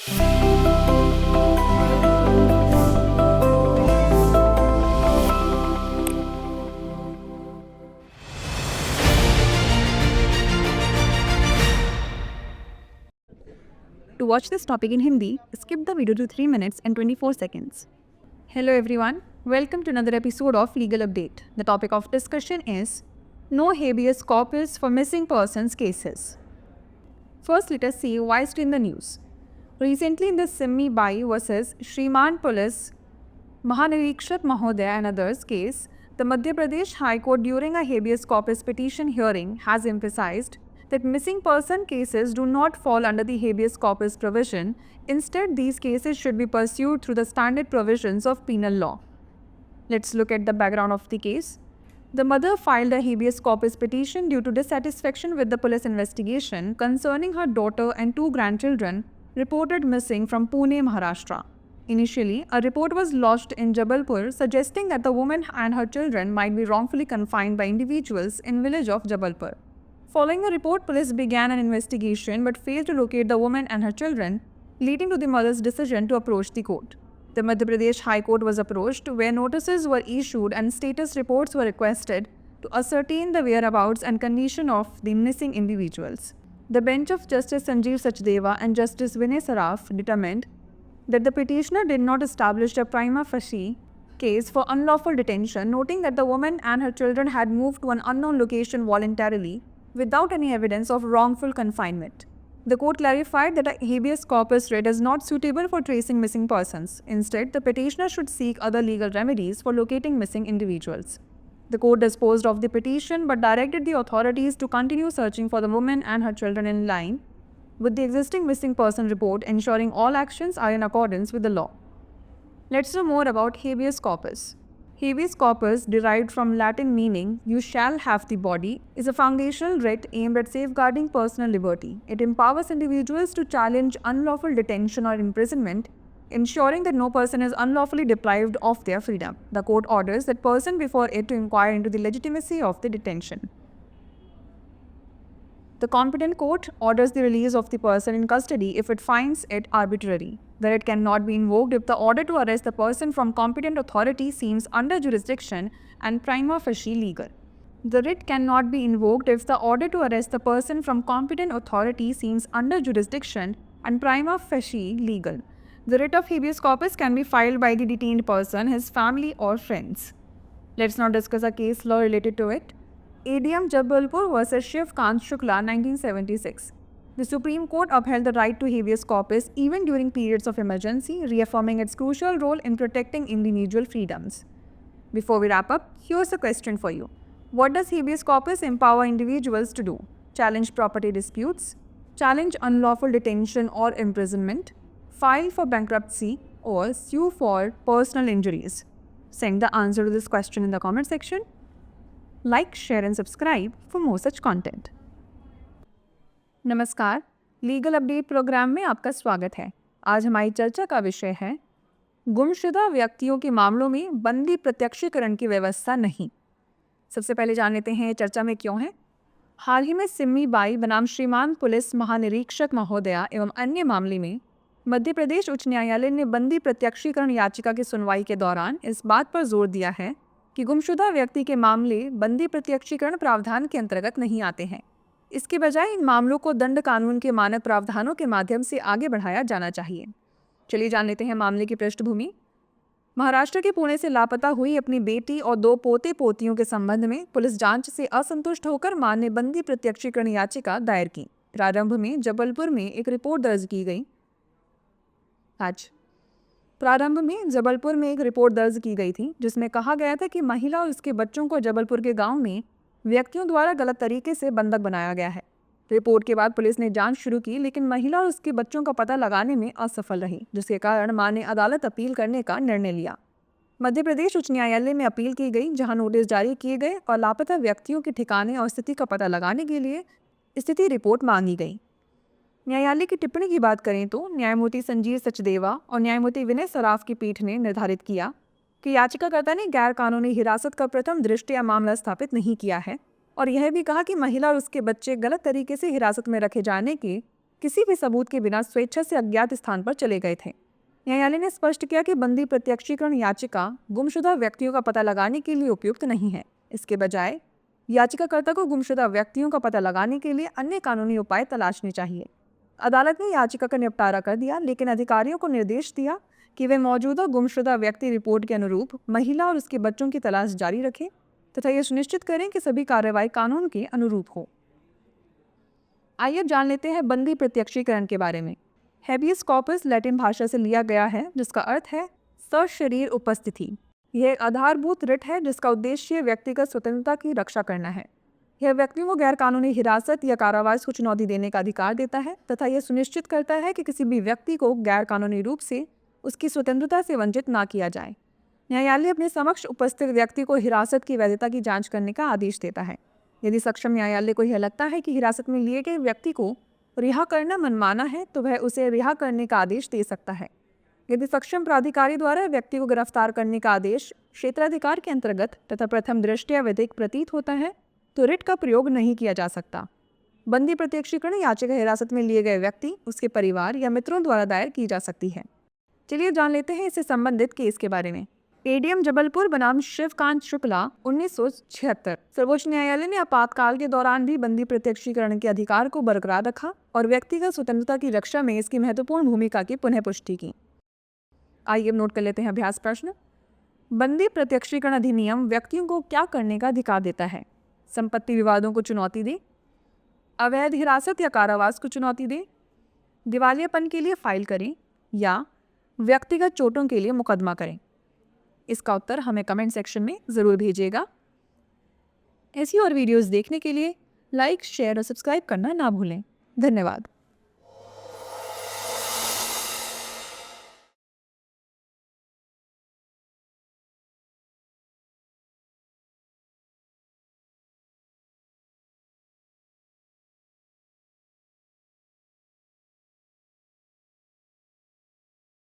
To watch this topic in Hindi, skip the video to 3 minutes and 24 seconds. Hello everyone, welcome to another episode of Legal Update. The topic of discussion is no habeas corpus for missing persons cases. First, let us see why it's in the news. Recently in the Simmi Bai versus Shriman Police Mahanirikshat Mahodaya and others case, the Madhya Pradesh High Court during a habeas corpus petition hearing has emphasized that missing person cases do not fall under the habeas corpus provision. Instead, these cases should be pursued through the standard provisions of penal law. Let's look at the background of the case. The mother filed a habeas corpus petition due to dissatisfaction with the police investigation concerning her daughter and 2 grandchildren reported missing from Pune, Maharashtra. Initially, a report was lodged in Jabalpur suggesting that the woman and her children might be wrongfully confined by individuals in village of Jabalpur. Following the report, police began an investigation but failed to locate the woman and her children, leading to the mother's decision to approach the court. The Madhya Pradesh High Court was approached, where notices were issued and status reports were requested to ascertain the whereabouts and condition of the missing individuals. The bench of Justice Sanjeev Sachdeva and Justice Vinay Saraf determined that the petitioner did not establish a prima facie case for unlawful detention, noting that the woman and her children had moved to an unknown location voluntarily without any evidence of wrongful confinement. The court clarified that a habeas corpus writ is not suitable for tracing missing persons. Instead, the petitioner should seek other legal remedies for locating missing individuals. The court disposed of the petition but directed the authorities to continue searching for the woman and her children in line with the existing missing person report, ensuring all actions are in accordance with the law. Let's know more about habeas corpus. Habeas corpus, derived from Latin meaning "you shall have the body," is a foundational writ aimed at safeguarding personal liberty. It empowers individuals to challenge unlawful detention or imprisonment, ensuring that no person is unlawfully deprived of their freedom. The court orders that person before it to inquire into the legitimacy of the detention. The competent court orders the release of the person in custody if it finds it arbitrary. The writ cannot be invoked if the order to arrest the person from competent authority seems under jurisdiction and prima facie legal. The writ cannot be invoked if the order to arrest the person from competent authority seems under jurisdiction and prima facie legal. The writ of habeas corpus can be filed by the detained person, his family or friends. Let's now discuss a case law related to it. ADM Jabalpur versus Shiv Kant Shukla 1976. The Supreme Court upheld the right to habeas corpus even during periods of emergency, reaffirming its crucial role in protecting individual freedoms. Before we wrap up, here's a question for you. What does habeas corpus empower individuals to do? Challenge property disputes, challenge unlawful detention or imprisonment, file for bankruptcy, or sue for personal injuries? Send the answer to this question in the comment section. Like, share and subscribe for more such content. नमस्कार, legal update programme में आपका स्वागत है। आज हमारी चर्चा का विषय है गुमशुदा व्यक्तियों के मामलों में बंदी प्रत्यक्षीकरण की व्यवस्था नहीं। सबसे पहले जान लेते हैं चर्चा में क्यों है। हाल ही में सिम्मी बाई बनाम श्रीमान पुलिस महानिरीक्षक महोदया एवं अन्य मामले में मध्य प्रदेश उच्च न्यायालय ने बंदी प्रत्यक्षीकरण याचिका की सुनवाई के दौरान इस बात पर जोर दिया है कि गुमशुदा व्यक्ति के मामले बंदी प्रत्यक्षीकरण प्रावधान के अंतर्गत नहीं आते हैं। इसके बजाय इन मामलों को दंड कानून के मानक प्रावधानों के माध्यम से आगे बढ़ाया जाना चाहिए। चलिए जान लेते हैं मामले की पृष्ठभूमि। महाराष्ट्र के पुणे से लापता हुई अपनी बेटी और 2 पोते पोतियों के संबंध में पुलिस जांच से असंतुष्ट होकर मां ने बंदी प्रत्यक्षीकरण याचिका दायर की। प्रारंभ में जबलपुर में एक रिपोर्ट दर्ज की गई थी जिसमें कहा गया था कि महिला और उसके बच्चों को जबलपुर के गांव में व्यक्तियों द्वारा गलत तरीके से बंधक बनाया गया है। रिपोर्ट के बाद पुलिस ने जांच शुरू की, लेकिन महिला और उसके बच्चों का पता लगाने में असफल रही, जिसके कारण मां ने अदालत अपील करने का निर्णय लिया। मध्य प्रदेश उच्च न्यायालय में अपील की गई, जहां नोटिस जारी किए गए और लापता व्यक्तियों के ठिकाने और स्थिति का पता लगाने के लिए स्थिति रिपोर्ट मांगी गई। न्यायालय की टिप्पणी की बात करें तो न्यायमूर्ति संजीव सचदेवा और न्यायमूर्ति विनय सराफ की पीठ ने निर्धारित किया कि याचिकाकर्ता ने गैर कानूनी हिरासत का प्रथम दृष्टया मामला स्थापित नहीं किया है और यह भी कहा कि महिला और उसके बच्चे गलत तरीके से हिरासत में रखे जाने के किसी भी सबूत के बिना स्वेच्छा से अज्ञात स्थान पर चले गए थे। न्यायालय ने स्पष्ट किया कि बंदी प्रत्यक्षीकरण याचिका गुमशुदा व्यक्तियों का पता लगाने के लिए उपयुक्त नहीं है। इसके बजाय याचिकाकर्ता को गुमशुदा व्यक्तियों का पता लगाने के लिए अन्य कानूनी उपाय तलाशने चाहिए। अदालत ने याचिका का निपटारा कर दिया, लेकिन अधिकारियों को निर्देश दिया कि वे मौजूदा गुमशुदा व्यक्ति रिपोर्ट के अनुरूप महिला और उसके बच्चों की तलाश जारी रखें तथा यह सुनिश्चित करें कि सभी कार्रवाई कानून के अनुरूप हो। आइए अब जान लेते हैं बंदी प्रत्यक्षीकरण के बारे में। हैबियस कॉर्पस लैटिन भाषा से लिया गया है, जिसका अर्थ है सशरीर उपस्थिति। यह एक आधारभूत रिट है जिसका उद्देश्य व्यक्तिगत स्वतंत्रता की रक्षा करना है। यह व्यक्तियों को गैरकानूनी हिरासत या कारावास को चुनौती देने का अधिकार देता है तथा यह सुनिश्चित करता है कि किसी भी व्यक्ति को गैरकानूनी रूप से उसकी स्वतंत्रता से वंचित ना किया जाए। न्यायालय अपने समक्ष उपस्थित व्यक्ति को हिरासत की वैधता की जांच करने का आदेश देता है। यदि सक्षम न्यायालय को यह लगता है कि हिरासत में लिए गए व्यक्ति को रिहा करना मनमाना है तो वह उसे रिहा करने का आदेश दे सकता है। यदि सक्षम प्राधिकारी द्वारा व्यक्ति को गिरफ्तार करने का आदेश क्षेत्राधिकार के अंतर्गत तथा प्रथम दृष्टया विधिक प्रतीत होता है तो रिट का प्रयोग नहीं किया जा सकता। बंदी प्रत्यक्षीकरण याचिका हिरासत में लिए गए व्यक्ति, उसके परिवार या मित्रों द्वारा दायर की जा सकती है। चलिए जान लेते हैं इससे संबंधित केस के बारे में। एडीएम जबलपुर बनाम शिवकांत शुक्ला 1976। सर्वोच्च न्यायालय ने आपातकाल के दौरान भी बंदी प्रत्यक्षीकरण के अधिकार को बरकरार रखा और व्यक्तिगत स्वतंत्रता की रक्षा में इसकी महत्वपूर्ण भूमिका की पुनः पुष्टि की। आइए अब नोट कर लेते हैं अभ्यास प्रश्न। बंदी प्रत्यक्षीकरण अधिनियम व्यक्तियों को क्या करने का अधिकार देता है? संपत्ति विवादों को चुनौती दे, अवैध हिरासत या कारावास को चुनौती दे, दिवालियापन के लिए फाइल करें या व्यक्तिगत चोटों के लिए मुकदमा करें। इसका उत्तर हमें कमेंट सेक्शन में ज़रूर भेजिएगा। ऐसी और वीडियोस देखने के लिए लाइक, शेयर और सब्सक्राइब करना ना भूलें। धन्यवाद।